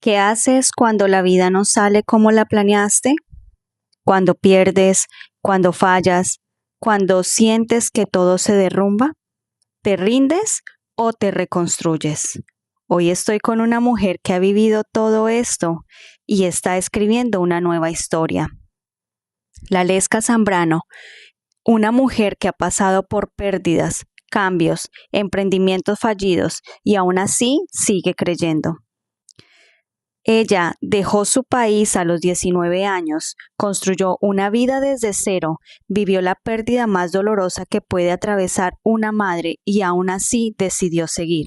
¿Qué haces cuando la vida no sale como la planeaste? Cuando pierdes, cuando fallas, cuando sientes que todo se derrumba, ¿te rindes o te reconstruyes? Hoy estoy con una mujer que ha vivido todo esto y está escribiendo una nueva historia. Lesca Zambrano, una mujer que ha pasado por pérdidas, cambios, emprendimientos fallidos y aún así sigue creyendo. Ella dejó su país a los 19 años, construyó una vida desde cero, vivió la pérdida más dolorosa que puede atravesar una madre y aún así decidió seguir.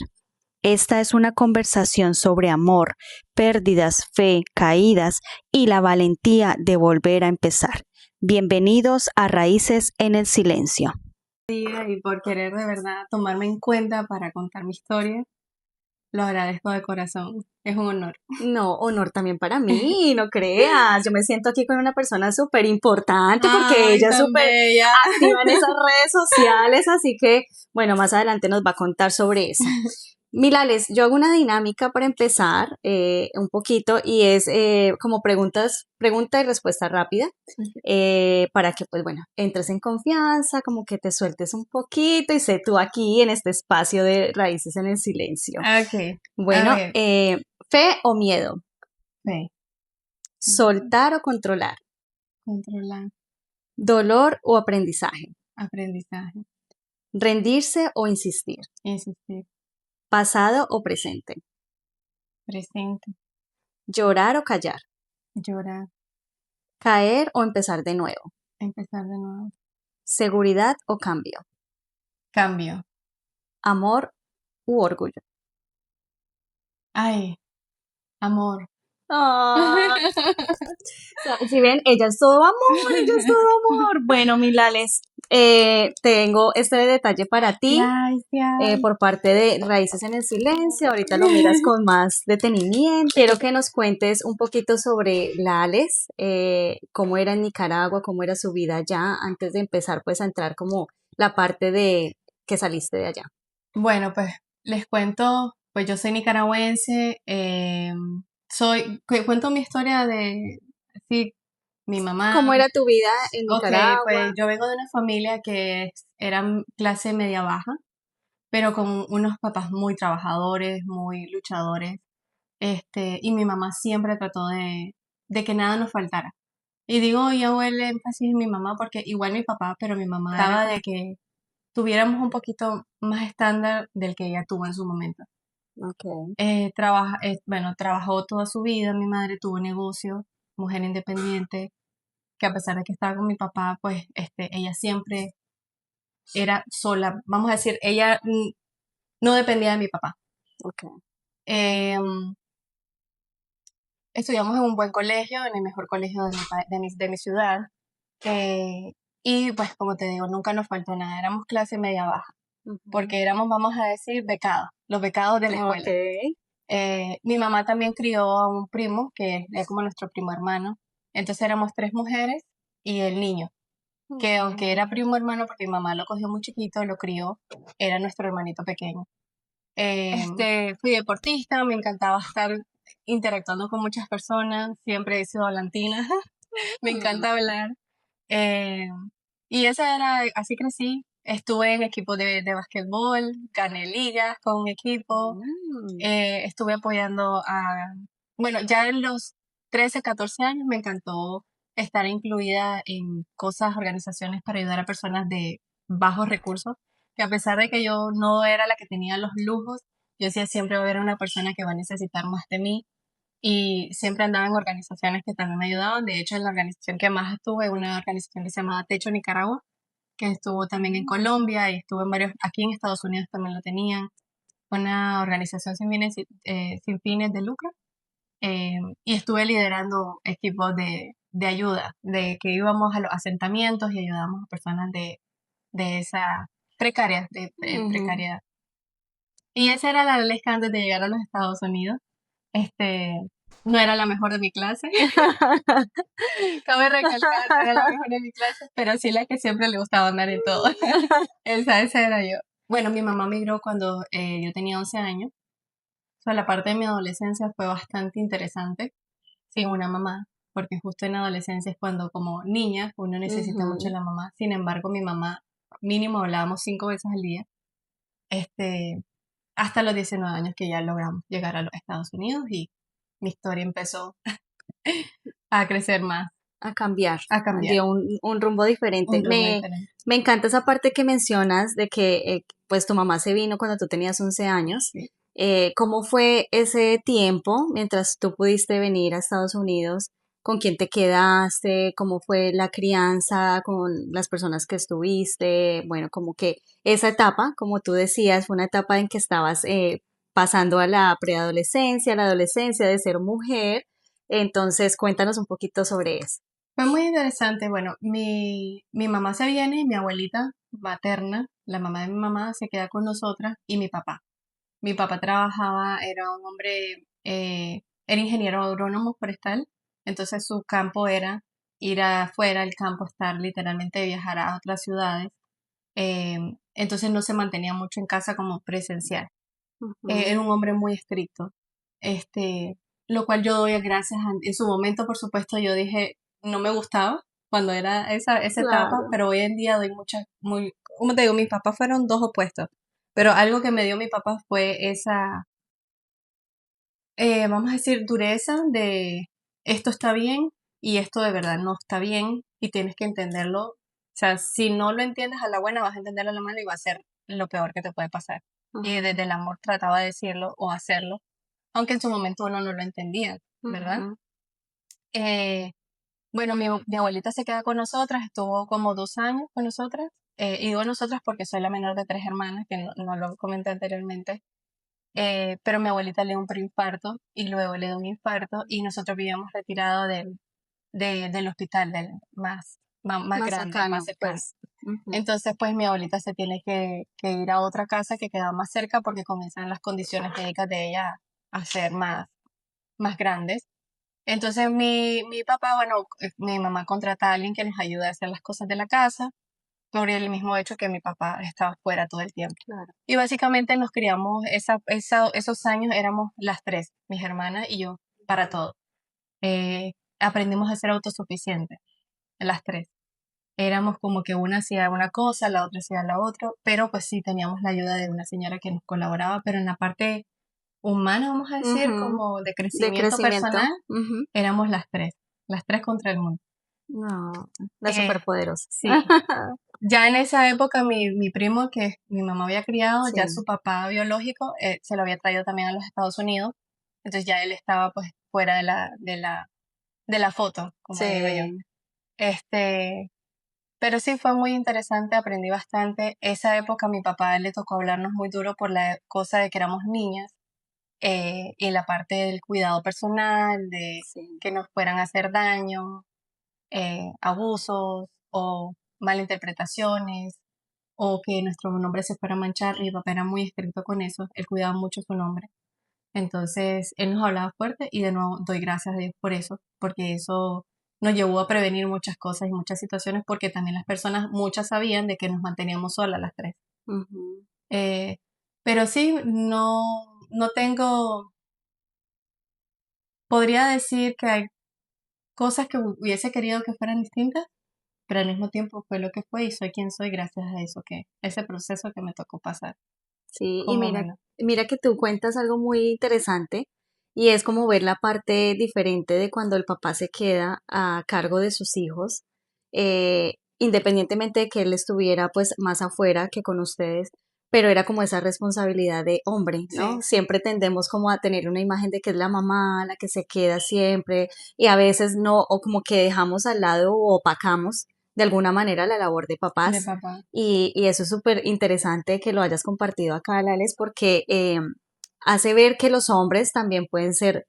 Esta es una conversación sobre amor, pérdidas, fe, caídas y la valentía de volver a empezar. Bienvenidos a Raíces en el Silencio. Y por querer de verdad tomarme en cuenta para contar mi historia. Lo agradezco de corazón. Es un honor. No, honor también para mí, no creas. Yo me siento aquí con una persona súper importante porque ella es súper activa en esas redes sociales, así que, bueno, más adelante nos va a contar sobre eso. Milales, yo hago una dinámica para empezar un poquito y es como pregunta y respuesta rápida para que, pues bueno, entres en confianza, como que te sueltes un poquito y sé tú aquí en este espacio de Raíces en el Silencio. Ok. Bueno, ¿fe o miedo? Fe. ¿Soltar o controlar? Controlar. ¿Dolor o aprendizaje? Aprendizaje. ¿Rendirse o insistir? Insistir. ¿Pasado o presente? Presente. ¿Llorar o callar? Llorar. ¿Caer o empezar de nuevo? Empezar de nuevo. ¿Seguridad o cambio? Cambio. ¿Amor u orgullo? Ay, amor. Ah, si ven, ella es todo amor, ella es todo amor. Bueno, Milales, tengo este detalle para ti. Gracias. Por parte de Raíces en el Silencio. Ahorita lo miras con más detenimiento. Quiero que nos cuentes un poquito sobre Lales, cómo era en Nicaragua, cómo era su vida allá, antes de empezar pues a entrar como la parte de que saliste de allá. Bueno, pues les cuento, pues yo soy nicaragüense, cuento mi historia de, sí, mi mamá. ¿Cómo era tu vida en Ok, Nicaragua? pues yo vengo de una familia que era clase media baja, pero con unos papás muy trabajadores, muy luchadores, y mi mamá siempre trató de que nada nos faltara. Y digo, y hago el énfasis en mi mamá porque igual mi papá, pero mi mamá trataba de que tuviéramos un poquito más estándar del que ella tuvo en su momento. Okay. Bueno, trabajó toda su vida, mi madre tuvo negocio, mujer independiente, que a pesar de que estaba con mi papá, pues ella siempre era sola, vamos a decir, ella no dependía de mi papá. Okay. Estudiamos en un buen colegio, en el mejor colegio de mi ciudad, y pues como te digo, nunca nos faltó nada, éramos clase media baja, porque éramos, vamos a decir, becados, los becados de la escuela. Okay. Mi mamá también crió a un primo, que es como nuestro primo hermano, entonces éramos 3 mujeres y el niño, que aunque era primo hermano, porque mi mamá lo cogió muy chiquito, lo crió, era nuestro hermanito pequeño. Fui deportista, me encantaba estar interactuando con muchas personas, siempre he sido volantina, me encanta hablar. Eh, y esa era, así crecí. Estuve en equipos de basquetbol, gané ligas con un equipo, estuve apoyando bueno, ya en los 13, 14 años me encantó estar incluida en cosas, organizaciones para ayudar a personas de bajos recursos, que a pesar de que yo no era la que tenía los lujos, yo decía siempre va a haber una persona que va a necesitar más de mí y siempre andaba en organizaciones que también me ayudaban. De hecho, en la organización que más estuve, una organización que se llamaba Techo Nicaragua, que estuvo también en Colombia y estuvo en varios, aquí en Estados Unidos también lo tenían, una organización sin fines de lucro, y estuve liderando equipos de ayuda, de que íbamos a los asentamientos y ayudábamos a personas de esa precariedad. Y esa era la Lesca antes de llegar a los Estados Unidos. No era la mejor de mi clase. Cabe recalcar, no era la mejor de mi clase, pero sí la que siempre le gustaba andar en todo. Esa era yo. Bueno, mi mamá migró cuando yo tenía 11 años. O sea, la parte de mi adolescencia fue bastante interesante sin una mamá, porque justo en la adolescencia es cuando como niña uno necesita mucho a Ujú. la mamá. Sin embargo, mi mamá mínimo hablábamos 5 veces al día, este, hasta los 19 años que ya logramos llegar a los Estados Unidos y mi historia empezó a crecer más, A cambiar, a cambiar, dio un rumbo diferente. un rumbo diferente. Me encanta esa parte que mencionas de que pues tu mamá se vino cuando tú tenías 11 años. Sí. ¿Cómo fue ese tiempo mientras tú pudiste venir a Estados Unidos? ¿Con quién te quedaste? ¿Cómo fue la crianza con las personas que estuviste? Bueno, como que esa etapa, como tú decías, fue una etapa en que estabas pasando a la preadolescencia, a la adolescencia de ser mujer. Entonces, cuéntanos un poquito sobre eso. Fue muy interesante. Bueno, mi mamá se viene y mi abuelita materna, la mamá de mi mamá, se queda con nosotras y mi papá. Mi papá trabajaba, era un hombre, era ingeniero agrónomo forestal, entonces su campo era ir afuera al campo, estar literalmente viajar a otras ciudades. eh, entonces no se mantenía mucho en casa como presencial. Ujú. Era un hombre muy estricto, este, lo cual yo doy gracias en su momento, por supuesto, yo dije, no me gustaba cuando era esa etapa, Claro. pero hoy en día doy muchas, muy, como te digo, mis papás fueron dos opuestos, pero algo que me dio mi papá fue esa, vamos a decir, dureza de esto está bien y esto de verdad no está bien y tienes que entenderlo. O sea, si no lo entiendes a la buena, vas a entenderlo a la mala y va a ser lo peor que te puede pasar. Y Ujú, desde el amor trataba de decirlo o hacerlo, aunque en su momento uno no lo entendía, ¿verdad? ujú. Eh, bueno, mi abuelita se queda con nosotras, estuvo como 2 años con nosotras. Y digo nosotras porque soy la menor de tres hermanas, que no lo comenté anteriormente. Pero mi abuelita le dio un preinfarto y luego le dio un infarto y nosotros vivíamos retirados del hospital, del más Más grande, más cercano, cercano. pues. Ujú. Entonces, pues mi abuelita se tiene que ir a otra casa que queda más cerca porque comienzan las condiciones médicas de ella a ser más grandes. Entonces, mi papá, bueno, mi mamá contrata a alguien que nos ayude a hacer las cosas de la casa por el mismo hecho que mi papá estaba fuera todo el tiempo. Claro. Y básicamente nos criamos, esos años éramos las tres, mis hermanas y yo, para todo. Aprendimos a ser autosuficientes, las tres. Éramos como que una hacía una cosa, la otra hacía la otra, pero pues sí teníamos la ayuda de una señora que nos colaboraba, pero en la parte humana, vamos a decir, Ujú. como de De crecimiento crecimiento. personal, Ujú. éramos las tres contra el mundo. No, la Eh, superpoderosa. sí, ya en esa época mi primo que mi mamá había criado, ya Sí. su papá biológico se lo había traído también a los Estados Unidos, entonces ya él estaba pues fuera de la foto, como digo yo. Sí. Este, pero sí fue muy interesante, aprendí bastante. Esa época a mi papá le tocó hablarnos muy duro por la cosa de que éramos niñas, y la parte del cuidado personal, de Sí. que nos fueran a hacer daño, abusos o malinterpretaciones o que nuestro nombre se fuera a manchar. Mi papá era muy estricto con eso, él cuidaba mucho su nombre. Entonces, él nos hablaba fuerte y de nuevo doy gracias a Dios por eso, porque eso nos llevó a prevenir muchas cosas y muchas situaciones, porque también las personas, muchas sabían de que nos manteníamos solas las tres. Ujú. Eh, pero sí, no tengo, podría decir que hay cosas que hubiese querido que fueran distintas, pero al mismo tiempo fue lo que fue y soy quien soy gracias a eso, que ese proceso que me tocó pasar Sí, y como menor. mira que tú cuentas algo muy interesante y es como ver la parte diferente de cuando el papá se queda a cargo de sus hijos, independientemente de que él estuviera pues más afuera que con ustedes, pero era como esa responsabilidad de hombre, ¿no? Sí, Siempre tendemos como a tener una imagen de que es la mamá la que se queda siempre y a veces no, o como que dejamos al lado o opacamos de alguna manera la labor de de papás. papá. Y eso es súper interesante que lo hayas compartido acá, Lales, porque hace ver que los hombres también pueden ser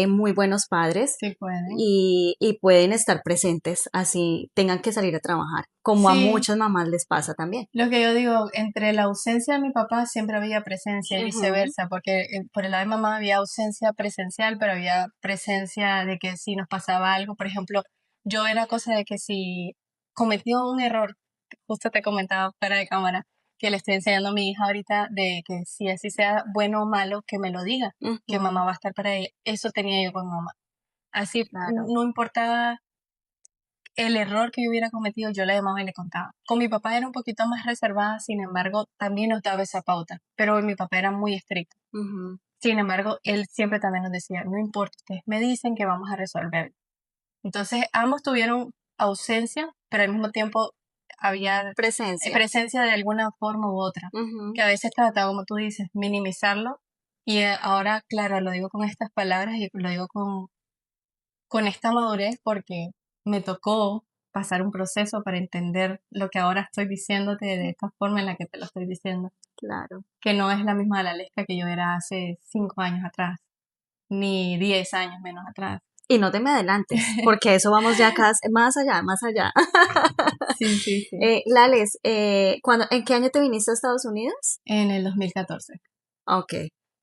muy buenos padres Sí pueden. y pueden estar presentes, así tengan que salir a trabajar, como a Sí, muchas mamás les pasa también. lo que yo digo, entre la ausencia de mi papá siempre había presencia y Ujú. viceversa, porque por el lado de mamá había ausencia presencial, pero había presencia de que si nos pasaba algo, por ejemplo, yo era cosa de que si cometía un error, justo te comentaba fuera de cámara, que le estoy enseñando a mi hija ahorita de que si así sea bueno o malo, que me lo diga, que mamá va a estar para ella. Eso tenía yo con mamá. Así Claro. no importaba el error que yo hubiera cometido, yo la llamaba y le contaba. Con mi papá era un poquito más reservada, sin embargo, también nos daba esa pauta, pero mi papá era muy estricto. Ujú. Sin embargo, él siempre también nos decía, no importa, ustedes me dicen que vamos a resolver. Entonces, ambos tuvieron ausencia, pero al mismo tiempo había Presencia. presencia de alguna forma u otra, Ujú. que a veces trataba, como tú dices, minimizarlo. Y ahora, claro, lo digo con estas palabras y lo digo con esta madurez porque me tocó pasar un proceso para entender lo que ahora estoy diciéndote de esta forma en la que te lo estoy diciendo, Claro. que no es la misma Lesca que yo era hace 5 años atrás, ni 10 años menos atrás. Y no te me adelantes, porque eso vamos ya más allá, más allá. Sí, sí, sí. Lales, ¿en qué año te viniste a Estados Unidos? En el 2014. Ok.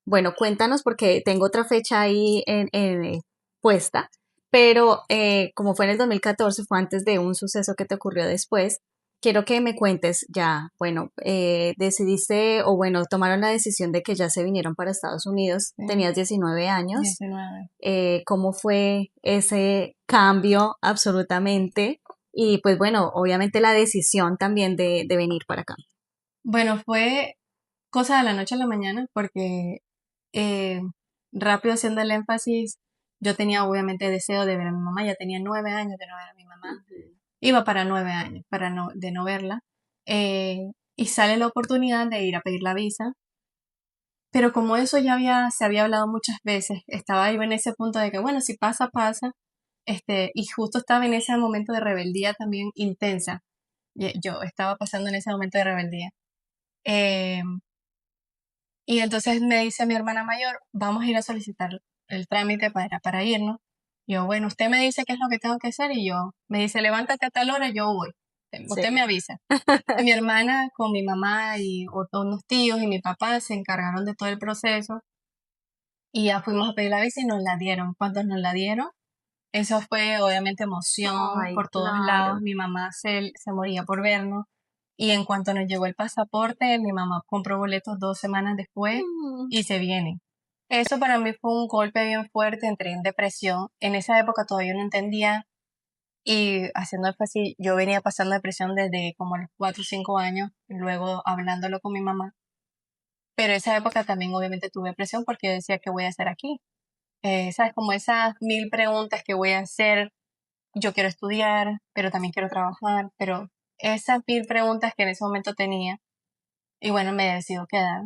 Bueno, cuéntanos porque tengo otra fecha ahí puesta, pero como fue en el 2014, fue antes de un suceso que te ocurrió después. Quiero que me cuentes ya, bueno, decidiste o bueno, tomaron la decisión de que ya se vinieron para Estados Unidos, Sí, tenías 19 años, 19. ¿cómo fue ese cambio absolutamente? Y pues bueno, obviamente la decisión también de venir para acá. Bueno, fue cosa de la noche a la mañana porque eh, rápido haciendo el énfasis, yo tenía obviamente deseo de ver a mi mamá, ya tenía 9 años de no ver a mi mamá, iba para 9 años de no verla, y sale la oportunidad de ir a pedir la visa, pero como eso ya se había hablado muchas veces, estaba ahí en ese punto de que bueno, si pasa, pasa, y justo estaba en ese momento de rebeldía también intensa, yo estaba pasando en ese momento de rebeldía. Eh, y entonces me dice mi hermana mayor, vamos a ir a solicitar el trámite para irnos. Yo, bueno, usted me dice qué es lo que tengo que hacer y yo, me dice, levántate a tal hora, yo voy. Usted Sí. me avisa. Y mi hermana con mi mamá y unos tíos y mi papá se encargaron de todo el proceso y ya fuimos a pedir la visa y nos la dieron. Cuando nos la dieron, eso fue obviamente emoción Ay, por todos lados. claro. Mi mamá se moría por vernos. Y en cuanto nos llegó el pasaporte, mi mamá compró boletos 2 semanas después Mm. y se viene. Eso para mí fue un golpe bien fuerte, entré en depresión. En esa época todavía no entendía y haciendo énfasis, yo venía pasando depresión desde como a los 4 o 5 años, luego hablándolo con mi mamá. Pero esa época también obviamente tuve depresión porque yo decía, ¿qué voy a hacer aquí? ¿Sabes? Como esas mil preguntas que voy a hacer. Yo quiero estudiar, pero también quiero trabajar, pero esas mil preguntas que en ese momento tenía, y bueno, me decido quedar.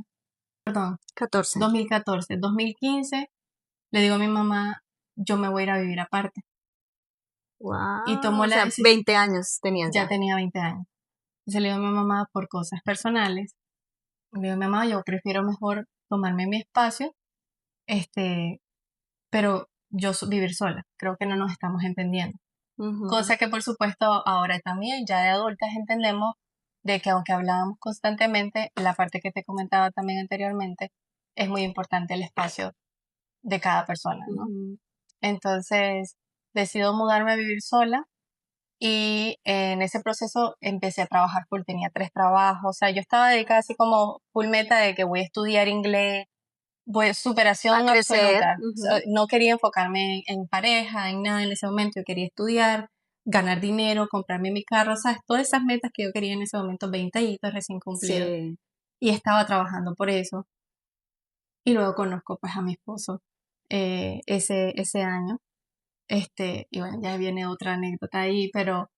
Perdón, 14. 2014, 2015, le digo a mi mamá, yo me voy a ir a vivir aparte. Y Wow. tomó O la sea, decisión, 20 años tenías ya ya. tenía 20 años. Entonces le digo a mi mamá por cosas personales, le digo a mi mamá, yo prefiero mejor tomarme mi espacio, este, pero vivir sola. Creo que no nos estamos entendiendo. Ujú. Cosa que por supuesto ahora también, ya de adultas entendemos de que aunque hablábamos constantemente, la parte que te comentaba también anteriormente, es muy importante el espacio de cada persona, ¿no? Ujú. Entonces, decido mudarme a vivir sola y en ese proceso empecé a trabajar full, tenía 3 trabajos, o sea, yo estaba dedicada así como full meta de que voy a estudiar inglés, voy, A superación crecer. absoluta. O sea, Ujú. no quería enfocarme en pareja, en nada en ese momento. Yo quería estudiar, ganar dinero, comprarme mi carro, ¿sabes? Todas esas metas que yo quería en ese momento, 20 añitos recién cumplidos. Sí. Y estaba trabajando por eso. Y luego conozco pues a mi esposo ese año. Y bueno, ya viene otra anécdota ahí, pero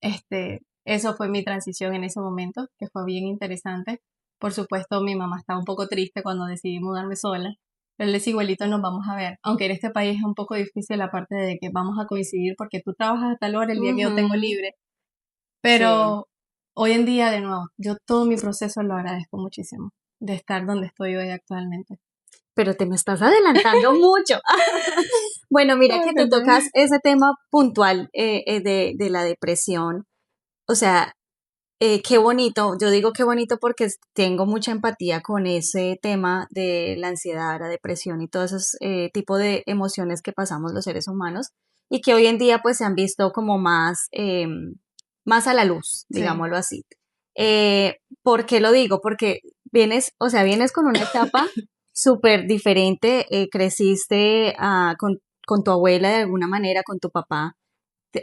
eso fue mi transición en ese momento, que fue bien interesante. Por supuesto, mi mamá estaba un poco triste cuando decidí mudarme sola, pero les igualito nos vamos a ver. Aunque en este país es un poco difícil la parte de que vamos a coincidir porque tú trabajas a tal hora el día que yo tengo Ujú. libre, Sí. pero hoy en día, de nuevo, yo todo mi proceso lo agradezco muchísimo de estar donde estoy hoy actualmente. Pero te me estás adelantando mucho. Bueno, mira Ay, que tú cuéntame. tocas ese tema puntual de la depresión. O sea, qué bonito. Yo digo qué bonito porque tengo mucha empatía con ese tema de la ansiedad, la depresión y todos esos tipos de emociones que pasamos los seres humanos y que hoy en día pues se han visto como más, más a la luz, Sí, digámoslo así. ¿Por qué lo digo? Porque vienes, o sea, vienes con una etapa súper diferente, creciste con tu abuela de alguna manera, con tu papá,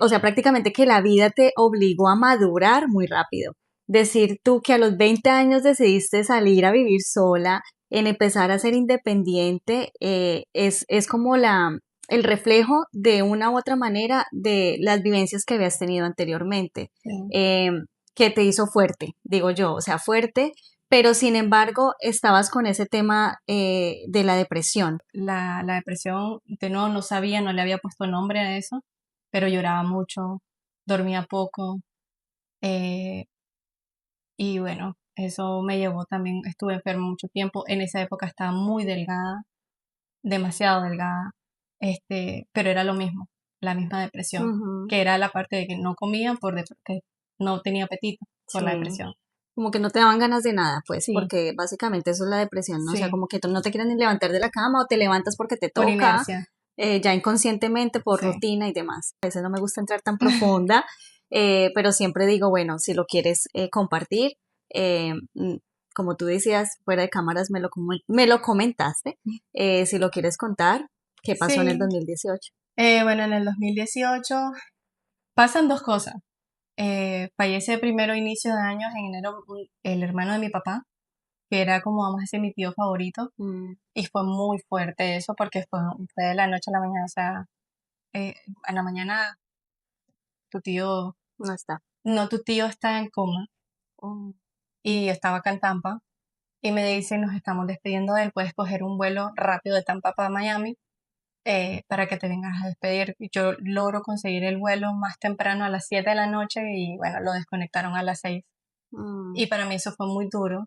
o sea, prácticamente que la vida te obligó a madurar muy rápido. Decir tú que a los 20 años decidiste salir a vivir sola, en empezar a ser independiente, es como el reflejo de una u otra manera de las vivencias que habías tenido anteriormente, Sí. eh, que te hizo fuerte, digo yo, o sea, fuerte, pero sin embargo estabas con ese tema de la depresión. La depresión, de nuevo, no sabía, no le había puesto nombre a eso, pero lloraba mucho, dormía poco, eh, y bueno, eso me llevó también, estuve enferma mucho tiempo, en esa época estaba muy delgada, demasiado delgada, pero era lo mismo, la misma depresión, Ujú. que era la parte de que no comía que no tenía apetito por la Sí. depresión. Como que no te daban ganas de nada, pues, Sí, porque básicamente eso es la depresión, ¿no? O sea, sí, como que tú no te quieres ni levantar de la cama o te levantas porque te por toca, inercia, ya inconscientemente por sí. rutina y demás. A veces no me gusta entrar tan profunda, pero siempre digo, bueno, si lo quieres compartir, como tú decías, fuera de cámaras me lo comentaste, si lo quieres contar, ¿qué pasó en el Sí, 2018? bueno, en el 2018 pasan dos cosas. Fallece primero inicio de años, en enero, el hermano de mi papá, que era como vamos a decir mi tío favorito, Mm, y fue muy fuerte eso porque fue de la noche a la mañana, o sea, a la mañana tu tío, no está. no, tu tío está en coma Oh, y yo estaba acá en Tampa y me dice, nos estamos despidiendo de él, puedes coger un vuelo rápido de Tampa para Miami para que te vengas a despedir. Y yo logro conseguir el vuelo más temprano a las 7 de la noche y bueno, lo desconectaron a las 6. mm, Y para mí eso fue muy duro,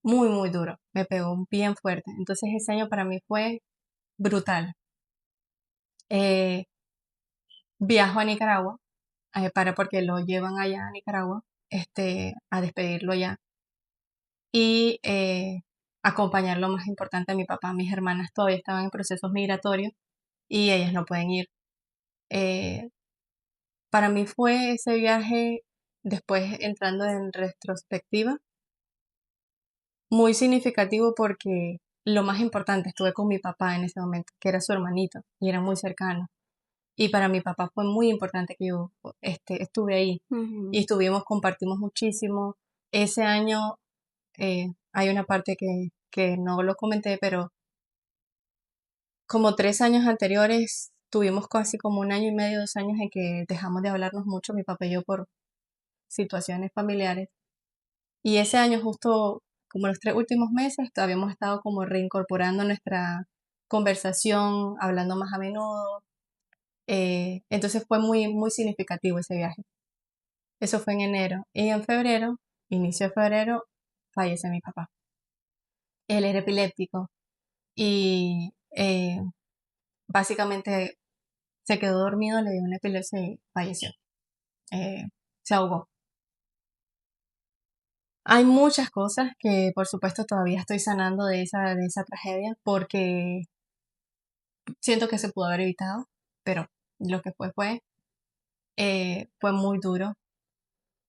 muy, muy duro. Me pegó bien fuerte. Entonces ese año para mí fue brutal. Eh, Viajo a Nicaragua porque lo llevan allá a Nicaragua, a despedirlo allá. Y acompañar lo más importante a mi papá. Mis hermanas todavía estaban en procesos migratorios y ellas no pueden ir. Eh, para mí fue ese viaje, después entrando en retrospectiva, muy significativo porque lo más importante, estuve con mi papá en ese momento, que era su hermanito y era muy cercano. Y para mi papá fue muy importante que yo estuve ahí y ujú. compartimos muchísimo. Ese año hay una parte que no lo comenté, pero como 3 años anteriores tuvimos casi como un año y medio, 2 años en que dejamos de hablarnos mucho, mi papá y yo, por situaciones familiares. Y ese año, justo como los 3 últimos meses, todavía hemos estado como reincorporando nuestra conversación, hablando más a menudo. Entonces fue muy, muy significativo ese viaje. Eso fue en enero. Y en febrero, inicio de febrero, fallece mi papá. Él era epiléptico y básicamente se quedó dormido, le dio una epilepsia y falleció. Eh, Se ahogó. Hay muchas cosas que por supuesto todavía estoy sanando de esa tragedia porque siento que se pudo haber evitado, pero lo que fue muy duro.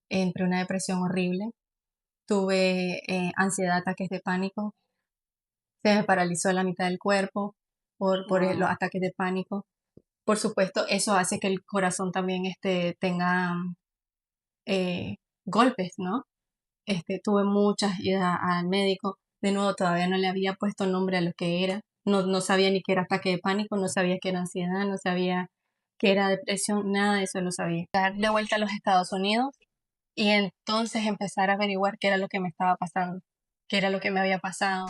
Entré en una depresión horrible, tuve ansiedad, ataques de pánico, se me paralizó la mitad del cuerpo por los Wow. ataques de pánico. Por supuesto, eso hace que el corazón también tenga eh, golpes, ¿no? Tuve muchas idas al médico. De nuevo, todavía no le había puesto nombre a lo que era. No, no sabía ni qué era ataque de pánico, no sabía qué era ansiedad, no sabía qué era depresión, nada de eso lo sabía. Dar de vuelta a los Estados Unidos y entonces empezar a averiguar qué era lo que me estaba pasando, qué era lo que me había pasado.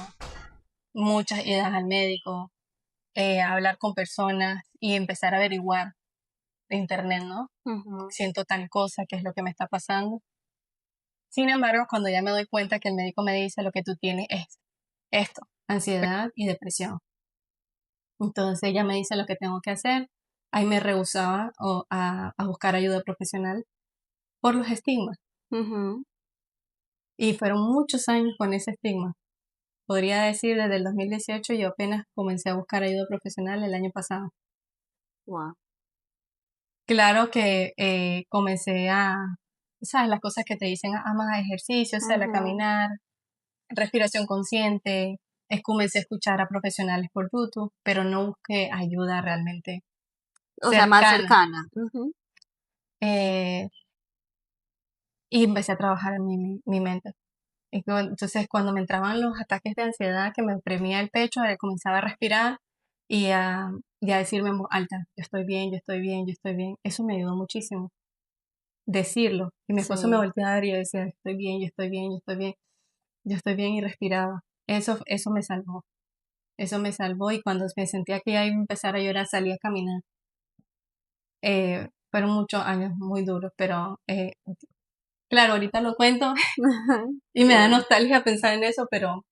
Muchas idas al médico, hablar con personas y empezar a averiguar de internet, ¿no? Ujú. Siento tal cosa, qué es lo que me está pasando. Sin embargo, cuando ya me doy cuenta que el médico me dice lo que tú tienes es esto, ansiedad y depresión. Entonces ella me dice lo que tengo que hacer. Ahí me rehusaba a buscar ayuda profesional por los estigmas. Ujú. Y fueron muchos años con ese estigma. Podría decir desde el 2018 yo apenas comencé a buscar ayuda profesional el año pasado. Wow. Claro que comencé ¿sabes? Las cosas que te dicen, más ejercicio, sal a Ujú. caminar, respiración consciente, comencé a escuchar a profesionales por YouTube, pero no busqué ayuda realmente O sea, más cercana. cercana. Ujú. Eh, y empecé a trabajar en mi mente. Entonces, cuando me entraban los ataques de ansiedad, que me oprimía el pecho, comenzaba a respirar y y a decirme en voz alta, yo estoy bien, yo estoy bien, yo estoy bien. Eso me ayudó muchísimo, decirlo. Y mi esposo me Sí. volteaba a ver y yo decía, estoy bien, yo estoy bien, yo estoy bien, yo estoy bien y respiraba. Eso me salvó. Eso me salvó y cuando me sentía que ya iba a empezar a llorar, salí a caminar. Fueron muchos años muy duros, pero claro, ahorita lo cuento y me da Sí. nostalgia pensar en eso, pero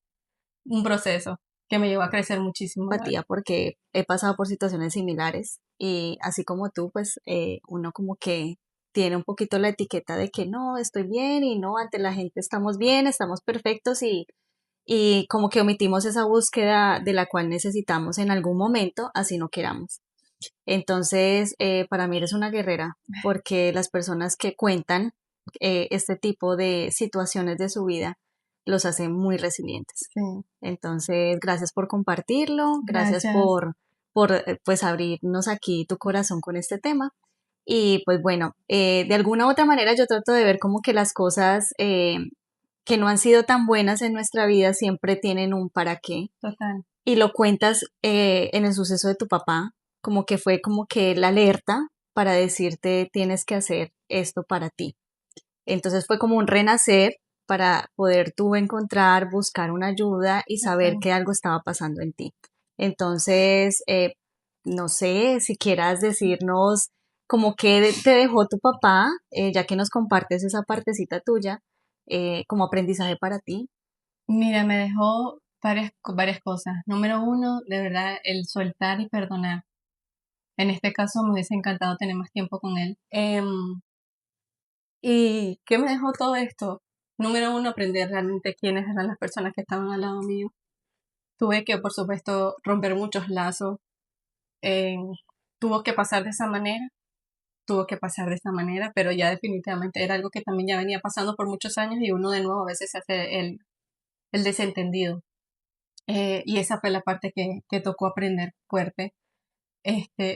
un proceso que me llevó a crecer muchísimo, la verdad. Empatía porque he pasado por situaciones similares y así como tú, pues uno como que tiene un poquito la etiqueta de que no, estoy bien y no, ante la gente estamos bien, estamos perfectos y como que omitimos esa búsqueda de la cual necesitamos en algún momento, así no queramos. Entonces, para mí eres una guerrera porque las personas que cuentan este tipo de situaciones de su vida los hacen muy resilientes. Sí, Entonces, gracias por compartirlo, gracias gracias. por pues abrirnos aquí tu corazón con este tema. Y pues bueno, de alguna u otra manera yo trato de ver como que las cosas que no han sido tan buenas en nuestra vida siempre tienen un para qué. Total. Y lo cuentas en el suceso de tu papá, como que fue como que la alerta para decirte tienes que hacer esto para ti. Entonces fue como un renacer para poder tú encontrar, buscar una ayuda y saber Total. que algo estaba pasando en ti. Entonces, no sé si quieras decirnos como que te dejó tu papá, ya que nos compartes esa partecita tuya, como aprendizaje para ti. Mira, me dejó varias cosas. Número uno, de verdad, el soltar y perdonar. En este caso me hubiese encantado tener más tiempo con él. ¿Y qué me dejó todo esto? Número uno, aprender realmente quiénes eran las personas que estaban al lado mío. Tuve que, por supuesto, romper muchos lazos. eh, tuvo que pasar de esa manera, tuvo que pasar de esa manera, pero ya definitivamente era algo que también ya venía pasando por muchos años y uno de nuevo a veces se hace el desentendido. Y esa fue la parte que tocó aprender fuerte.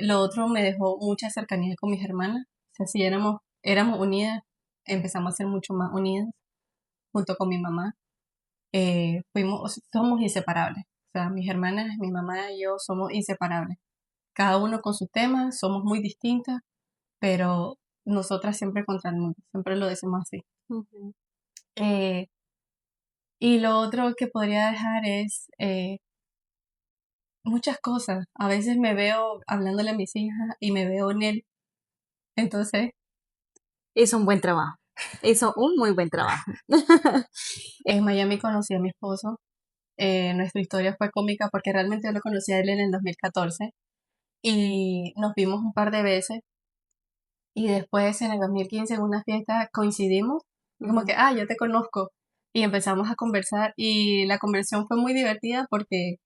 Lo otro me dejó mucha cercanía con mis hermanas. O sea, si éramos unidas, empezamos a ser mucho más unidas junto con mi mamá. Somos inseparables. O sea, mis hermanas, mi mamá y yo somos inseparables. Cada uno con su tema, somos muy distintas, pero nosotras siempre contra el mundo, siempre lo decimos así. Ujú. Eh, y lo otro que podría dejar es muchas cosas. A veces me veo hablándole a mis hijas y me veo en él. Entonces, Hizo un buen trabajo, hizo un muy buen trabajo. en Miami conocí a mi esposo. Nuestra historia fue cómica porque realmente yo lo conocí a él en el 2014 y nos vimos un par de veces y después en el 2015 en una fiesta coincidimos, como que, Ujú. yo te conozco y empezamos a conversar y la conversación fue muy divertida porque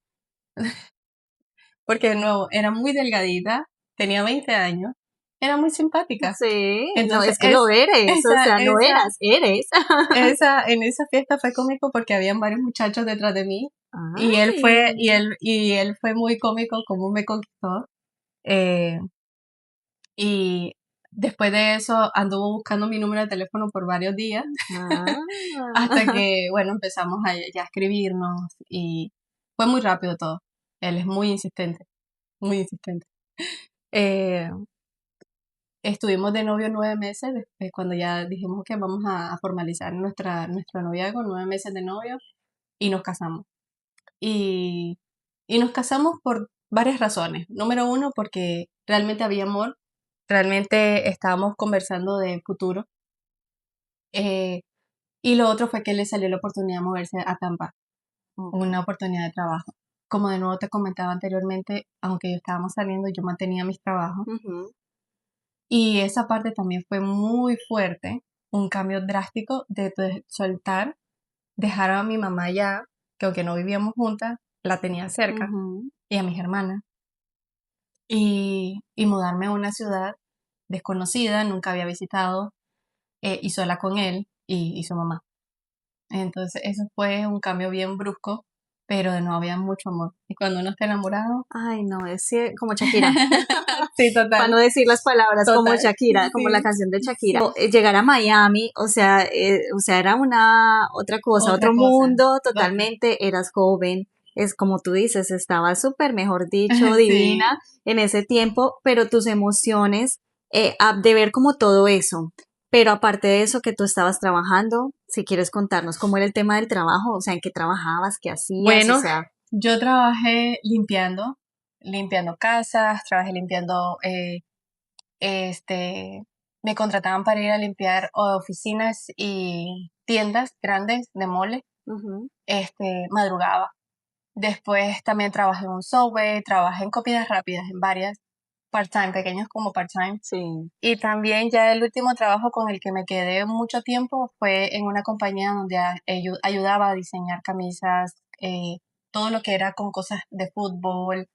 no, era muy delgadita, tenía 20 años, era muy simpática. Sí, no, Entonces, es que lo eres, o sea, no eras, eres. en esa fiesta fue cómico porque habían varios muchachos detrás de mí Ay, y él fue muy cómico como me conquistó. eh, y después de eso anduvo buscando mi número de teléfono por varios días hasta ah. que, bueno, empezamos a ya escribirnos y fue muy rápido todo. Él es muy insistente, muy insistente. Eh, Estuvimos de novio 9 meses, después cuando ya dijimos que vamos a formalizar nuestro noviazgo, 9 meses de novio, y nos casamos. Y, y nos casamos por varias razones. Número uno, porque realmente había amor, realmente estábamos conversando de futuro. eh, y lo otro fue que le salió la oportunidad de moverse a Tampa, Ok. una oportunidad de trabajo. Como de nuevo te comentaba anteriormente, aunque estábamos saliendo, yo mantenía mis trabajos. Ujú. Y esa parte también fue muy fuerte, un cambio drástico de soltar, dejar a mi mamá ya, que aunque no vivíamos juntas, la tenía cerca, Ujú. y a mis hermanas, y mudarme a una ciudad desconocida, nunca había visitado, y sola con él y su mamá. Entonces eso fue un cambio bien brusco, pero no había mucho amor. Y cuando uno está enamorado, Ay, no, como Shakira. sí, Para no total, decir las palabras como total, Shakira, como la sí, canción de Shakira. sí, Llegar a Miami, o sea, era una otra cosa, otra otro cosa. mundo Total. totalmente. Eras joven, es como tú dices, estaba súper, mejor dicho, divina Sí. en ese tiempo, pero tus emociones, de ver como todo eso. Pero aparte de eso que tú estabas trabajando, si quieres contarnos cómo era el tema del trabajo, o sea, en qué trabajabas, qué hacías, o Bueno, sea, yo trabajé limpiando casas, trabajé limpiando, este, me contrataban para ir a limpiar oficinas y tiendas grandes de mole, ujú, madrugaba. Después también trabajé en un Subway, trabajé en comidas rápidas, en varias, part-time, pequeños como part-time. sí, Y también ya el último trabajo con el que me quedé mucho tiempo fue en una compañía donde ayudaba a diseñar camisas, todo lo que era con cosas de fútbol.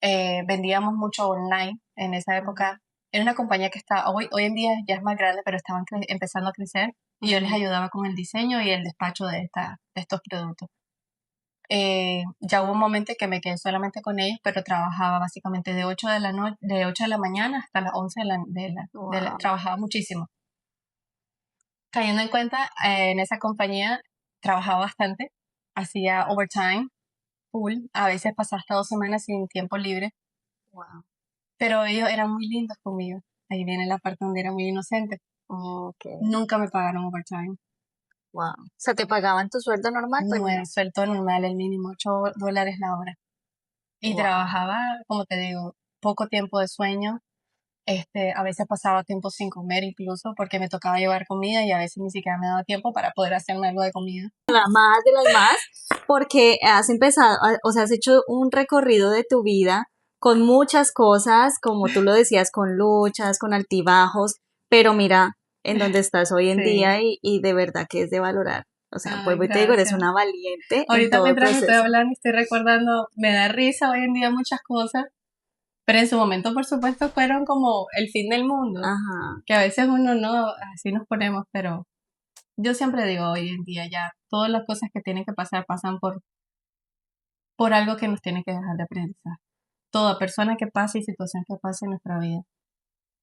Vendíamos mucho online en esa ujú, época. Era una compañía que está, hoy en día ya es más grande, pero estaban empezando a crecer y yo les ujú. ayudaba con el diseño y el despacho de estos productos. Ya hubo un momento en que me quedé solamente con ellos, pero trabajaba básicamente de 8 de la mañana hasta las 11 Wow. trabajaba muchísimo. Cayendo en cuenta, en esa compañía trabajaba bastante, hacía overtime, full, a veces pasaba hasta 2 semanas sin tiempo libre, Wow. pero ellos eran muy lindos conmigo. Ahí viene la parte donde era muy inocente. Ok, Nunca me pagaron overtime. wow. O sea, te pagaban tu sueldo normal, pero No, no. el sueldo normal, el mínimo, $8 la hora. Y Wow. trabajaba, como te digo, poco tiempo de sueño. A veces pasaba tiempo sin comer incluso porque me tocaba llevar comida y a veces ni siquiera me daba tiempo para poder hacerme algo de comida. De las más, porque has empezado, o sea, has hecho un recorrido de tu vida con muchas cosas, como tú lo decías, con luchas, con altibajos, pero mira en dónde estás hoy en Sí. día y de verdad que es de valorar. O sea, Ay, vuelvo y te digo, eres gracias. una valiente en Ahorita todo mientras estoy proceso. hablando estoy recordando, me da risa hoy en día muchas cosas, pero en su momento, por supuesto, fueron como el fin del mundo, Ajá, que a veces uno no, así nos ponemos, pero yo siempre digo hoy en día ya, todas las cosas que tienen que pasar pasan por algo que nos tiene que dejar de aprendizaje. Toda persona que pase y situación que pase en nuestra vida,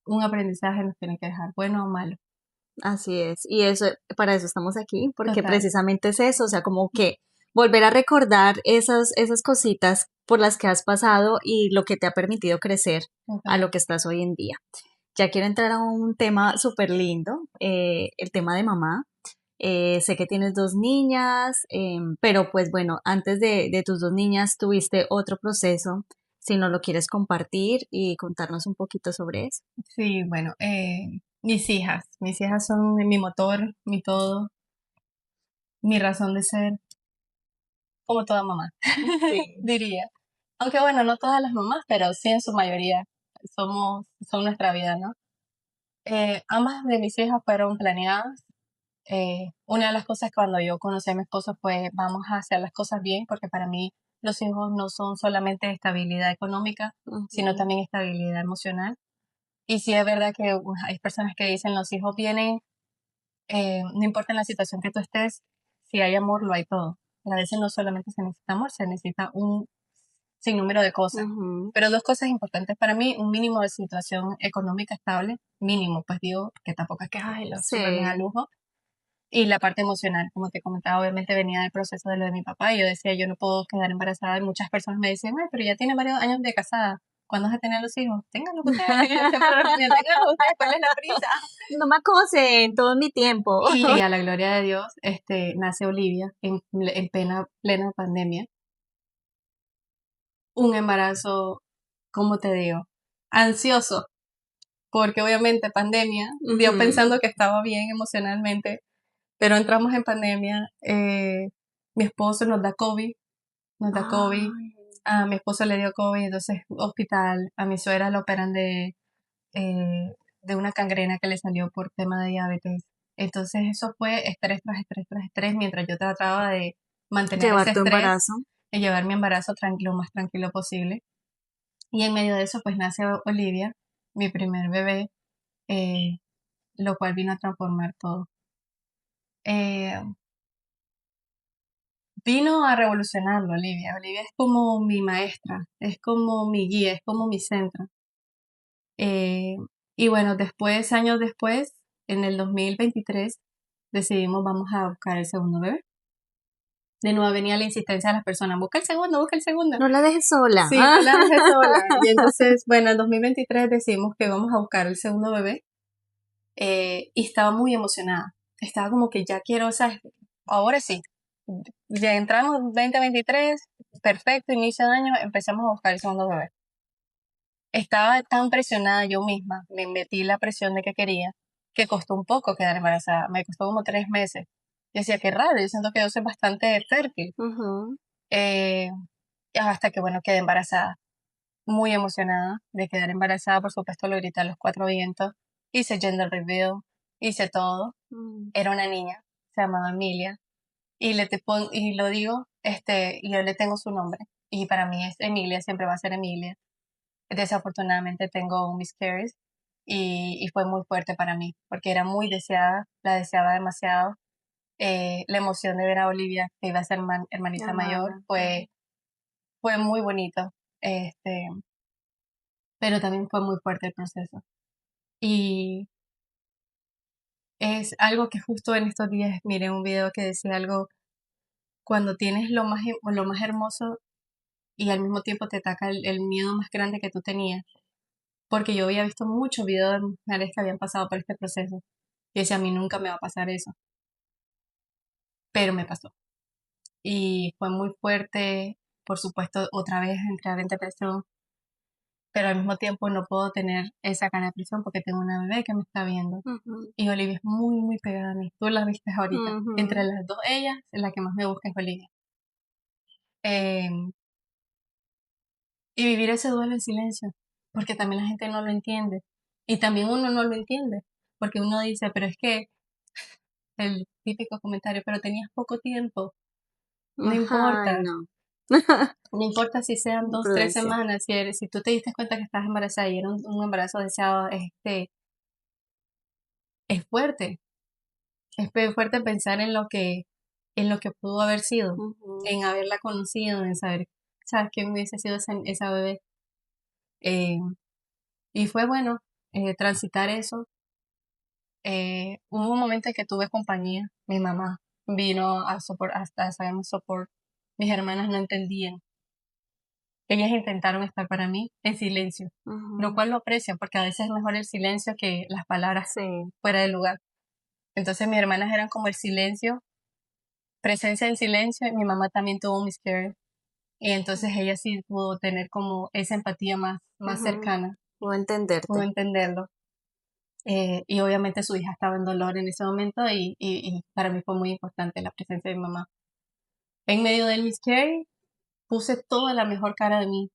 un aprendizaje nos tiene que dejar, bueno o malo. así es. Y eso, para eso estamos aquí, porque Total, precisamente es eso, o sea, como que volver a recordar esas cositas por las que has pasado y lo que te ha permitido crecer a total. lo que estás hoy en día. Ya quiero entrar a un tema súper lindo, el tema de mamá. Sé que tienes dos niñas, pero pues bueno, antes de tus dos niñas tuviste otro proceso, si no lo quieres compartir y contarnos un poquito sobre eso. Sí, bueno, mis hijas son mi motor, mi todo, mi razón de ser, como toda mamá, Sí. diría. Aunque bueno, no todas las mamás, pero sí en su mayoría son nuestra vida, ¿no? Ambas de mis hijas fueron planeadas. Una de las cosas cuando yo conocí a mi esposo fue vamos a hacer las cosas bien, porque para mí los hijos no son solamente estabilidad económica, sino Ujú. también estabilidad emocional. Y sí es verdad que hay personas que dicen los hijos vienen, no importa en la situación que tú estés, si hay amor, lo hay todo. Pero a veces no solamente se necesita amor, se necesita un sinnúmero de cosas. Ujú. Pero dos cosas importantes para mí, un mínimo de situación económica estable, mínimo, pues digo, que tampoco es que, ay, lo súper mega Sí. lujo. Y la parte emocional, como te comentaba, obviamente venía del proceso de lo de mi papá y yo decía, yo no puedo quedar embarazada y muchas personas me decían, ay, pero ya tiene varios años de casada, ¿cuándo vas a tener los hijos? Ténganlos ustedes, yo siempre respondía, ténganlos ustedes, ¿cuál es la prisa? No me acose en todo mi tiempo. Y a la gloria de Dios, nace Olivia en plena pandemia, un embarazo, ¿cómo te digo? Ansioso, porque obviamente pandemia, yo Ujú. pensando que estaba bien emocionalmente, pero entramos en pandemia, mi esposo nos da COVID, Ay, a mi esposo le dio COVID, entonces hospital, a mi suegra la operan de una gangrena que le salió por tema de diabetes. Entonces eso fue estrés tras estrés tras estrés, mientras yo trataba de mantener ese llevar tu estrés embarazo. y llevar mi embarazo tranquilo, lo más tranquilo posible. Y en medio de eso pues nace Olivia, mi primer bebé. eh, lo cual vino a transformar todo. Eh, Vino a revolucionarlo, Olivia. Olivia es como mi maestra, es como mi guía, es como mi centro. Eh, y bueno, después, años después, en el 2023, decidimos vamos a buscar el segundo bebé. De nuevo venía la insistencia de las personas, busca el segundo, busca el segundo. No la dejes sola. Sí, no la dejé sola. Y entonces, bueno, en 2023 decidimos que íbamos a buscar el segundo bebé. Y estaba muy emocionada. Estaba como que ya quiero, o sea, ahora sí. Ya entramos en 2023, perfecto, inicio de año, empezamos a buscar el segundo bebé. Estaba tan presionada yo misma, me metí la presión de que quería, que costó un poco quedar embarazada. Me costó como 3 meses. Yo decía, qué raro, yo siento que yo soy bastante fértil. Ujú. Eh, Hasta que, bueno, quedé embarazada. Muy emocionada de quedar embarazada, por supuesto lo grité a los 4 vientos. Hice gender reveal, hice todo. Mm. Era una niña, se llamaba Emilia. Y lo digo, yo le tengo su nombre. Y para mí es Emilia, siempre va a ser Emilia. Desafortunadamente tengo un miscarriage y fue muy fuerte para mí, porque era muy deseada, la deseaba demasiado. La emoción de ver a Olivia, que iba a ser hermanita mayor, Hermana. fue muy bonito. Este, pero también fue muy fuerte el proceso. Y es algo que justo en estos días miré un video que decía algo, cuando tienes lo más hermoso y al mismo tiempo te ataca el miedo más grande que tú tenías, porque yo había visto muchos videos de mujeres que habían pasado por este proceso y decía, a mí nunca me va a pasar eso, pero me pasó. Y fue muy fuerte, por supuesto, otra vez entrar en depresión, pero al mismo tiempo no puedo tener esa cara de presión porque tengo una bebé que me está viendo. Ujú. Y Olivia es muy, muy pegada a mí. Tú la viste ahorita. Entre Ujú. las dos, ella es la que más me busca es Olivia. Eh, y vivir ese duelo en silencio, porque también la gente no lo entiende. Y también uno no lo entiende, porque uno dice, pero es que el típico comentario, pero tenías poco tiempo. No Ay, importa. no. No importa si sean 2, 3 Prudencia. semanas, si tú te diste cuenta que estás embarazada y era un embarazo deseado, es fuerte. Fuerte pensar en lo que pudo haber sido, Ujú. en haberla conocido, en saber, sabes, quién hubiese sido esa bebé. Eh, y fue bueno transitar eso. Hubo un momento en que tuve compañía. Mi mamá vino hasta sabemos support. Mis hermanas no entendían. Ellas intentaron estar para mí en silencio, lo Ujú. cual lo aprecio porque a veces es mejor el silencio que las palabras Sí. fuera de lugar. Entonces mis hermanas eran como el silencio, presencia en silencio, y mi mamá también tuvo un miscarriage. Y entonces ella sí pudo tener como esa empatía más Ujú. cercana, Puedo pudo entenderte. entenderlo. Y obviamente su hija estaba en dolor en ese momento y para mí fue muy importante la presencia de mi mamá. En medio del miscarriage puse toda la mejor cara de mí.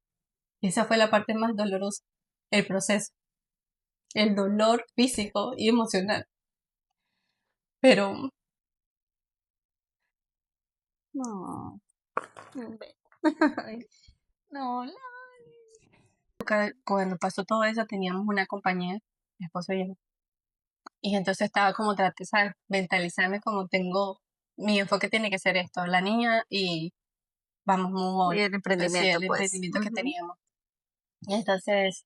Esa fue la parte más dolorosa, el proceso, el dolor físico y emocional. Pero No. Ve. Ay, no, cuando pasó todo eso teníamos una compañía, mi esposo y yo, y entonces estaba como traté, ¿sabes? Mentalizarme como tengo, mi enfoque tiene que ser esto, la niña y vamos, move y on. el Así emprendimiento, el pues. emprendimiento que Ujú. teníamos. Y entonces,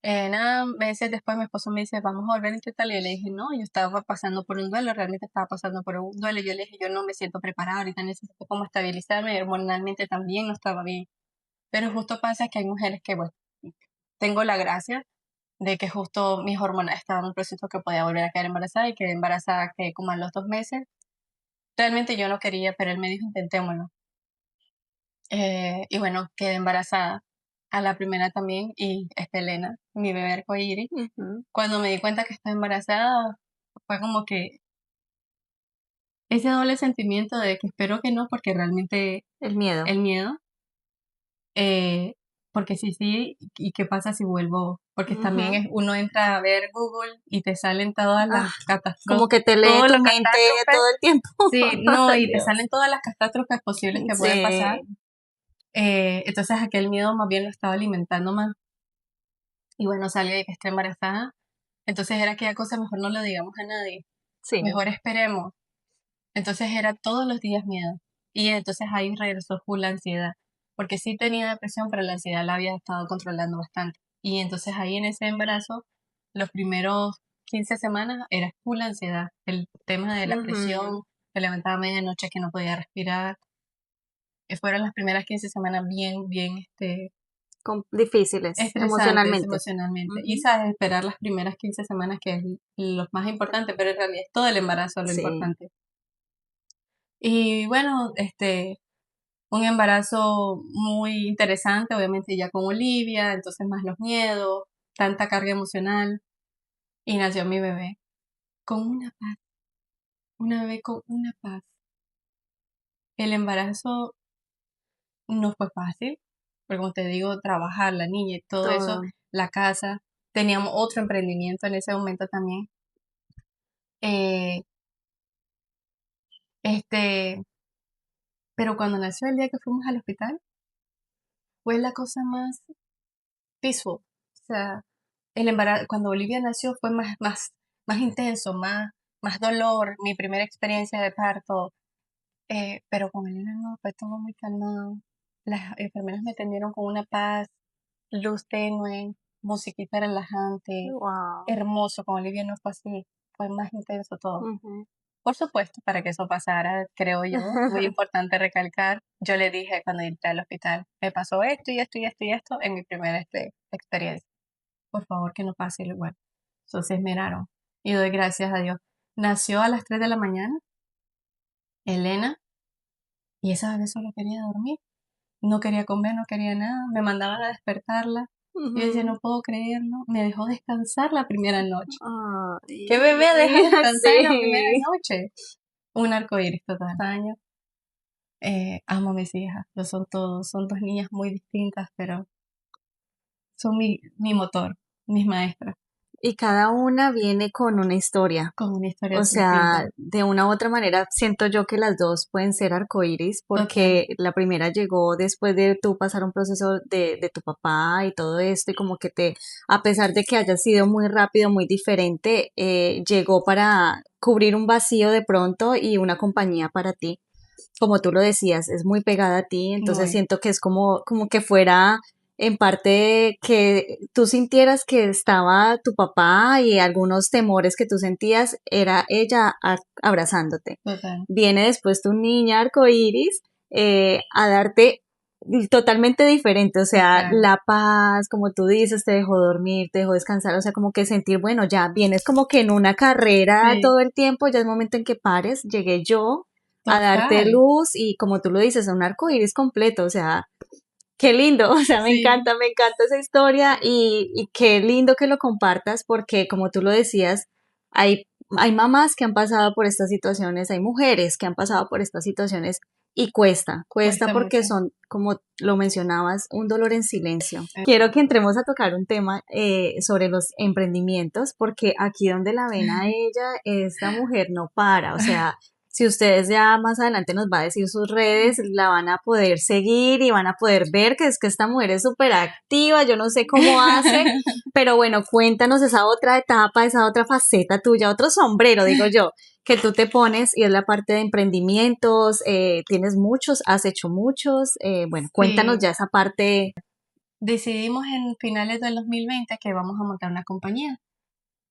nada, meses después mi esposo me dice, vamos a volver a intentar. Y yo le dije, no, yo estaba pasando por un duelo, realmente estaba pasando por un duelo. Yo le dije, yo no me siento preparada, ahorita necesito como estabilizarme, hormonalmente también no estaba bien. Pero justo pasa que hay mujeres que, bueno, tengo la gracia de que justo mis hormonas estaban en un proceso que podía volver a quedar embarazada y quedé embarazada que como a los 2 meses. Realmente yo no quería, pero él me dijo, intentémoslo. Y bueno, quedé embarazada a la primera también y es Elena, mi bebé arcoíris. Ujú. Cuando me di cuenta que estaba embarazada, fue como que ese doble sentimiento de que espero que no, porque realmente El miedo. el miedo, eh, porque sí, y qué pasa si vuelvo, porque también Ujú. uno entra a ver Google y te salen todas Ah, las como catástrofes, que te lee todos tu los mente todo catástrofes, el tiempo. sí, no, Ay, y te Dios. salen todas las catástrofes posibles que pueden pasar. Sí. Entonces aquel miedo más bien lo estaba alimentando más. Y bueno, salí de que estoy embarazada. Entonces era aquella cosa, mejor no lo digamos a nadie, Sí. mejor esperemos. Entonces era todos los días miedo. Y entonces ahí regresó full la ansiedad, porque sí tenía depresión, pero la ansiedad la había estado controlando bastante. Y entonces ahí en ese embarazo, los primeros 15 semanas era full ansiedad. El tema de la presión, me levantaba a medianoche que no podía respirar. Fueron las primeras 15 semanas bien, bien, Difíciles estresantes emocionalmente. emocionalmente. Y sabes, esperar las primeras 15 semanas, que es lo más importante, pero en realidad es todo el embarazo lo Sí. importante. Y bueno, un embarazo muy interesante, obviamente ya con Olivia, entonces más los miedos, tanta carga emocional. Y nació mi bebé con una paz, una bebé con una paz. El embarazo no fue fácil, porque como te digo, trabajar, la niña y todo eso, Todo. la casa. Teníamos otro emprendimiento en ese momento también. Eh, este, pero cuando nació el día que fuimos al hospital, fue la cosa más peaceful. O sea, el embarazo, cuando Olivia nació fue más intenso, más dolor, mi primera experiencia de parto, pero con Elena no, fue todo muy calmado. Las enfermeras me atendieron con una paz, luz tenue, musiquita relajante, Wow. hermoso. Con Olivia no fue así, fue más intenso todo. Ujú. Por supuesto, para que eso pasara, creo yo, muy importante recalcar, yo le dije cuando entré al hospital, me pasó esto y esto y esto y esto en mi primera experiencia. Por favor, que no pase igual. Entonces se esmeraron. Y doy gracias a Dios. Nació a las 3 de la mañana, Elena, y esa vez solo quería dormir. No quería comer, no quería nada. Me mandaban a despertarla. Yo decía, no puedo creerlo. Me dejó descansar la primera noche. Ay, ¿Qué bebé deja descansar en la primera sí. noche? Un arcoíris total. Años. Amo a mis hijas. Lo son todos. Son dos niñas muy distintas, pero son mi motor, mis maestras, Y cada una viene con una historia. con una historia O distinta. sea, de una u otra manera siento yo que las dos pueden ser arcoíris Total. porque la primera llegó después de tú pasar un proceso de tu papá y todo esto y como que a pesar de que haya sido muy rápido, muy diferente, llegó para cubrir un vacío de pronto y una compañía para ti. Como tú lo decías, es muy pegada a ti, entonces Muy. siento que es como que fuera en parte que tú sintieras que estaba tu papá y algunos temores que tú sentías, era ella abrazándote. Total. Viene después tu niña arcoíris a darte totalmente diferente, o sea, Total. la paz, como tú dices, te dejó dormir, te dejó descansar, o sea, como que sentir, bueno, ya vienes como que en una carrera Sí, todo el tiempo, ya es momento en que pares, llegué yo a darte total. luz y como tú lo dices, un arco iris completo, o sea, qué lindo, o sea, Sí, me encanta esa historia y qué lindo que lo compartas porque como tú lo decías, hay mamás que han pasado por estas situaciones, hay mujeres que han pasado por estas situaciones y cuesta cuesta porque mucho. son, como lo mencionabas, un dolor en silencio. Quiero que entremos a tocar un tema sobre los emprendimientos porque aquí donde la ven a ella, esta mujer no para, o sea, si ustedes ya más adelante nos va a decir sus redes, la van a poder seguir y van a poder ver que es que esta mujer es súper activa, yo no sé cómo hace, pero bueno, cuéntanos esa otra etapa, esa otra faceta tuya, otro sombrero, digo yo, que tú te pones y es la parte de emprendimientos, tienes muchos, has hecho muchos, bueno, cuéntanos Sí, ya esa parte. decidimos en finales del 2020 que vamos a montar una compañía.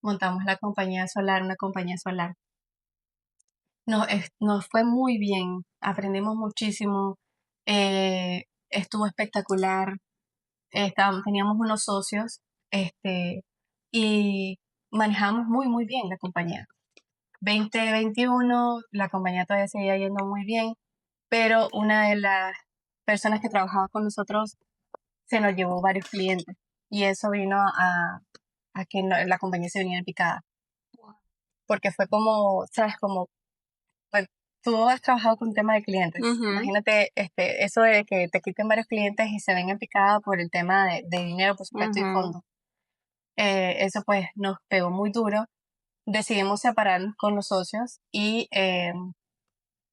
Montamos la compañía solar, una compañía solar. Nos fue muy bien, aprendimos muchísimo, estuvo espectacular. Teníamos unos socios, y manejamos muy, muy bien la compañía. 2021, la compañía todavía seguía yendo muy bien, pero una de las personas que trabajaba con nosotros se nos llevó varios clientes y eso vino a que la compañía se viniera en picada, porque fue como, sabes, como, pues, tú has trabajado con un tema de clientes. Ujú. Imagínate eso de que te quiten varios clientes y se ven en picada por el tema de dinero, por supuesto, y Ujú. fondos. Eso pues nos pegó muy duro. Decidimos separarnos con los socios y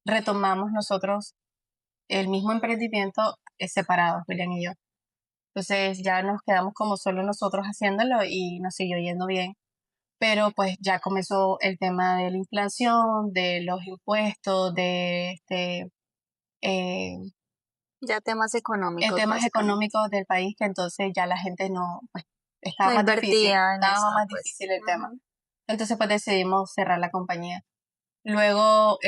retomamos nosotros el mismo emprendimiento separados, William y yo. Entonces ya nos quedamos como solo nosotros haciéndolo y nos siguió yendo bien. pero pues ya comenzó el tema de la inflación, de los impuestos, eh, Ya temas económicos, temas básicamente. económicos del país, que entonces ya la gente no, pues, No invertía en estaba esto, más pues. difícil el tema. Ujú. Entonces pues decidimos cerrar la compañía. Luego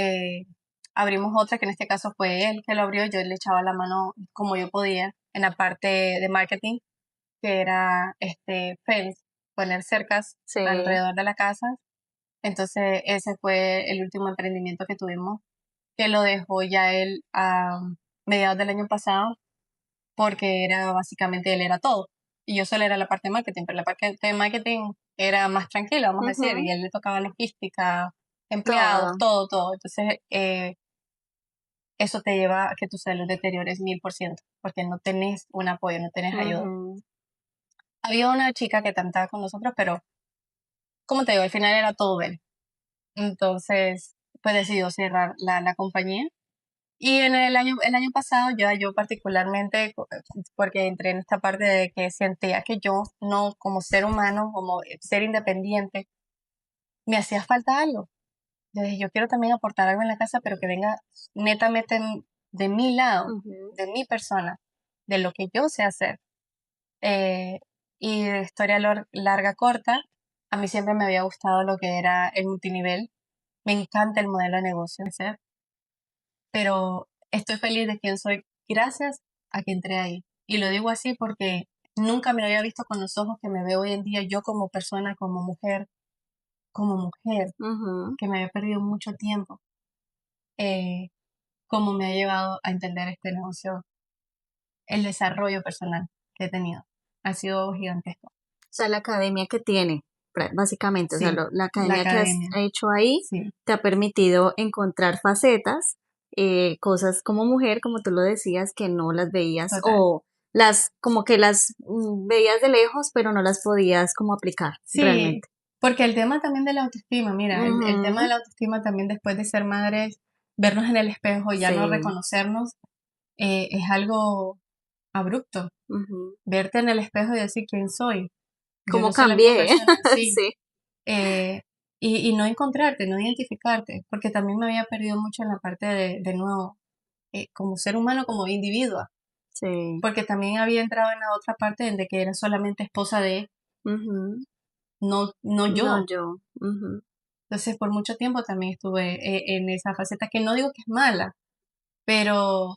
abrimos otra, que en este caso fue él que lo abrió, yo le echaba la mano como yo podía en la parte de marketing, que era fence, poner cercas Sí. alrededor de la casa. Entonces ese fue el último emprendimiento que tuvimos, que lo dejó ya él a mediados del año pasado, porque era básicamente él era todo. Y yo solo era la parte de marketing, pero la parte de marketing era más tranquila, vamos a decir, Ujú. y a él le tocaba logística, empleados, Todo. todo, todo. Entonces, eso te lleva a que tu salud deteriores 1000%, porque no tenés un apoyo, no tenés ayuda. Ujú. Había una chica que cantaba con nosotros, pero, como te digo, al final era todo él. Entonces, pues decidió cerrar la compañía. Y en el año pasado ya yo particularmente, porque entré en esta parte de que sentía que yo no, como ser humano, como ser independiente, me hacía falta algo. Yo dije, yo quiero también aportar algo en la casa, pero que venga netamente de mi lado, Ujú. de mi persona, de lo que yo sé hacer. Eh, y de historia larga, corta, a mí siempre me había gustado lo que era el multinivel. Me encanta el modelo de negocio, ¿sí? Pero estoy feliz de quién soy gracias a que entré ahí. Y lo digo así porque nunca me había visto con los ojos que me veo hoy en día yo como persona, como mujer, Ujú. que me había perdido mucho tiempo, eh, cómo me ha llevado a entender este negocio, el desarrollo personal que he tenido. Ha sido gigantesco. O sea, la academia que tiene, básicamente, o sea, Sí, la la academia que has academia, hecho ahí sí, te ha permitido encontrar facetas, cosas como mujer, como tú lo decías, que no las veías total. o las, como que las veías de lejos, pero no las podías como aplicar Sí, realmente. porque el tema también de la autoestima, mira, el tema de Ujú. la autoestima también después de ser madres, vernos en el espejo y ya no Sí. reconocernos, es algo abrupto. Ujú. Verte en el espejo y decir quién soy. Yo no ¿Cómo soy la misma cambié? persona, sí. Sí. eh, y no encontrarte, no identificarte, porque también me había perdido mucho en la parte de nuevo, como ser humano, como individuo, Sí. porque también había entrado en la otra parte de que era solamente esposa de, Ujú. no No yo. yo. Ujú. Entonces, por mucho tiempo también estuve en esa faceta que no digo que es mala, pero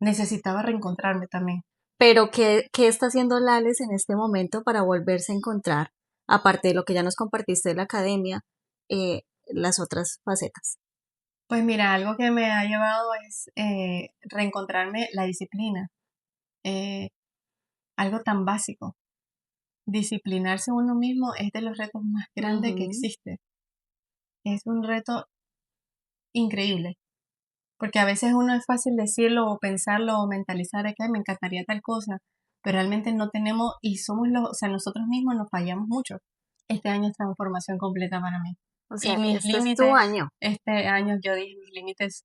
necesitaba reencontrarme también. Pero ¿qué está haciendo Lales en este momento para volverse a encontrar, aparte de lo que ya nos compartiste de la academia, las otras facetas? Pues mira, algo que me ha llevado es reencontrarme la disciplina, eh, algo tan básico. Disciplinarse uno mismo es de los retos más grandes que Ujú. existe. Es un reto increíble, porque a veces uno es fácil decirlo o pensarlo o mentalizar de que "Ay, me encantaría tal cosa", pero realmente no tenemos y somos o sea, nosotros mismos nos fallamos mucho. Este año es transformación completa para mí. O Y sea, mis este es tu límites, año. este año yo dije, mis límites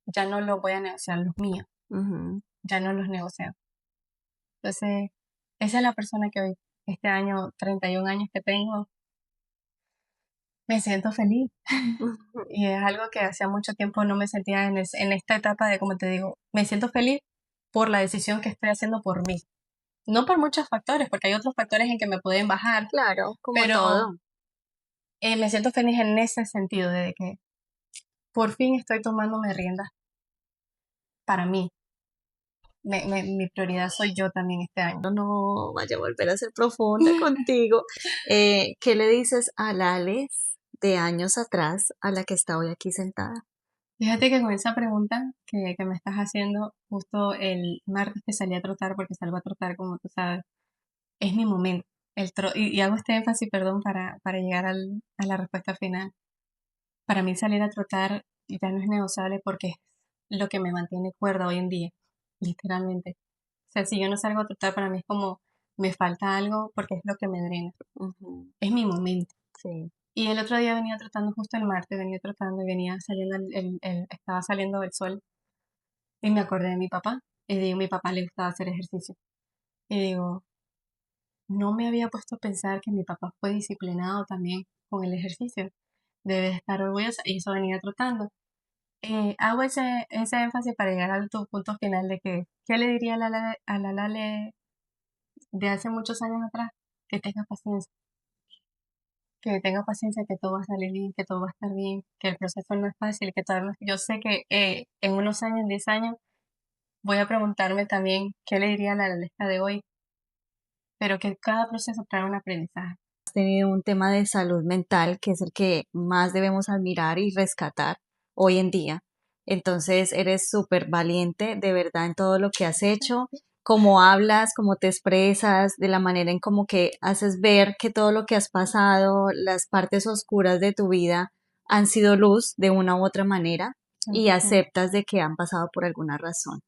ya no los voy a negociar, los míos, Ujú. ya no los negocio. Entonces, esa es la persona que hoy, este año, 31 años que tengo, me siento feliz. Y es algo que hacía mucho tiempo no me sentía en esta etapa de, como te digo, me siento feliz por la decisión que estoy haciendo por mí. No por muchos factores, porque hay otros factores en que me pueden bajar, Claro, como pero todo. me siento feliz en ese sentido, de que por fin estoy tomándome riendas para mí. Mi prioridad soy yo también este año. No vaya a volver a ser profunda contigo. ¿Qué le dices a Lales de años atrás a la que está hoy aquí sentada? Fíjate que con esa pregunta que me estás haciendo, justo el martes que salí a trotar, porque salgo a trotar, como tú sabes, es mi momento. Y hago este énfasis, perdón, para llegar a la respuesta final. Para mí salir a trotar ya no es negociable porque es lo que me mantiene cuerda hoy en día, literalmente. O sea, si yo no salgo a trotar, para mí es como me falta algo porque es lo que me drena. Ujú. Es mi momento. Sí. Y el otro día venía trotando, justo el martes, venía trotando y venía saliendo, estaba saliendo el sol y me acordé de mi papá. Y digo, mi papá le gustaba hacer ejercicio. Y digo, no me había puesto a pensar que mi papá fue disciplinado también con el ejercicio. Debe de estar orgullosa y eso venía trotando. Hago ese énfasis para llegar al tu punto final de que, ¿qué le diría a la Lale de hace muchos años atrás? Que tenga paciencia, que todo va a salir bien, que todo va a estar bien, que el proceso no es fácil, que todavía yo sé que en unos años, en 10 años, voy a preguntarme también qué le diría a la Alexa de hoy, pero que cada proceso trae un aprendizaje. Has tenido un tema de salud mental que es el que más debemos admirar y rescatar hoy en día. Entonces eres súper valiente de verdad en todo lo que has hecho, cómo hablas, cómo te expresas, de la manera en como que haces ver que todo lo que has pasado, las partes oscuras de tu vida han sido luz de una u otra manera y aceptas de que han pasado por alguna razón.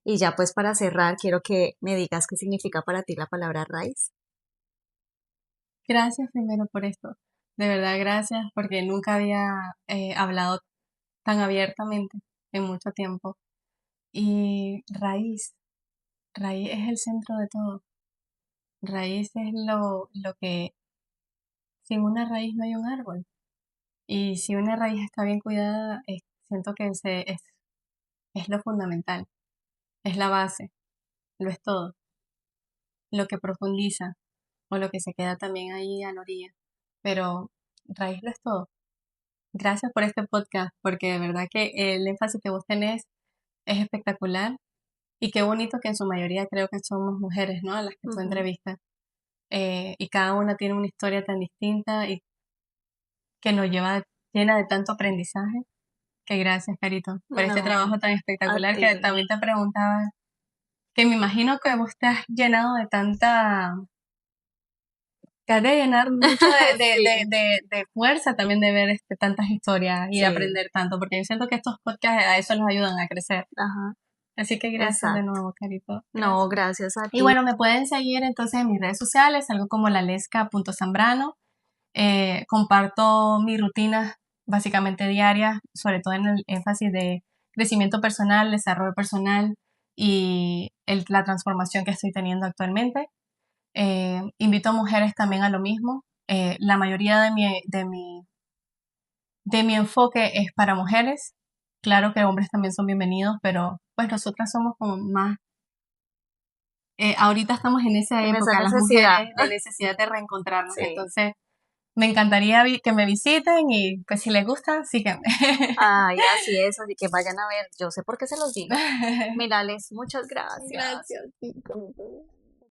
Y ya pues para cerrar, quiero que me digas qué significa para ti la palabra raíz. Gracias primero por esto. De verdad, gracias, porque nunca había hablado tan abiertamente en mucho tiempo. Y raíz es el centro de todo. Raíz es lo que, sin una raíz no hay un árbol. Y si una raíz está bien cuidada, siento que es lo fundamental, es la base, lo es todo, lo que profundiza o lo que se queda también ahí a la orilla. Pero raíz lo es todo. Gracias por este podcast, porque de verdad que el énfasis que vos tenés es espectacular y qué bonito que en su mayoría creo que somos mujeres, ¿no? A las que tú entrevistas. Y cada una tiene una historia tan distinta y que nos lleva llena de tanto aprendizaje. Que gracias, Carito, por este No, trabajo tan a espectacular que ti. también te preguntaba, que me imagino que vos te has llenado de tanta, te has de llenar mucho Sí, de fuerza también de ver tantas historias y de sí, aprender tanto, porque yo siento que estos podcasts a eso nos ayudan a crecer. ajá, Así que gracias de exacto. nuevo, Carito. No, Gracias. gracias a Y ti. bueno, me pueden seguir entonces en mis redes sociales, algo como lalesca.zambrano. Comparto mis rutinas básicamente diarias, sobre todo en el énfasis de crecimiento personal, desarrollo personal y la transformación que estoy teniendo actualmente. Invito a mujeres también a lo mismo. La mayoría de mi enfoque es para mujeres. Claro que hombres también son bienvenidos, pero pues nosotras somos como más ahorita estamos en esa En esa época, las necesidad. mujeres, de necesidad de reencontrarnos. Sí. Entonces, me encantaría que me visiten y pues si les gusta, síganme. Ay, así es, así que vayan a ver. Yo sé por qué se los digo. Mirales, muchas gracias. Gracias.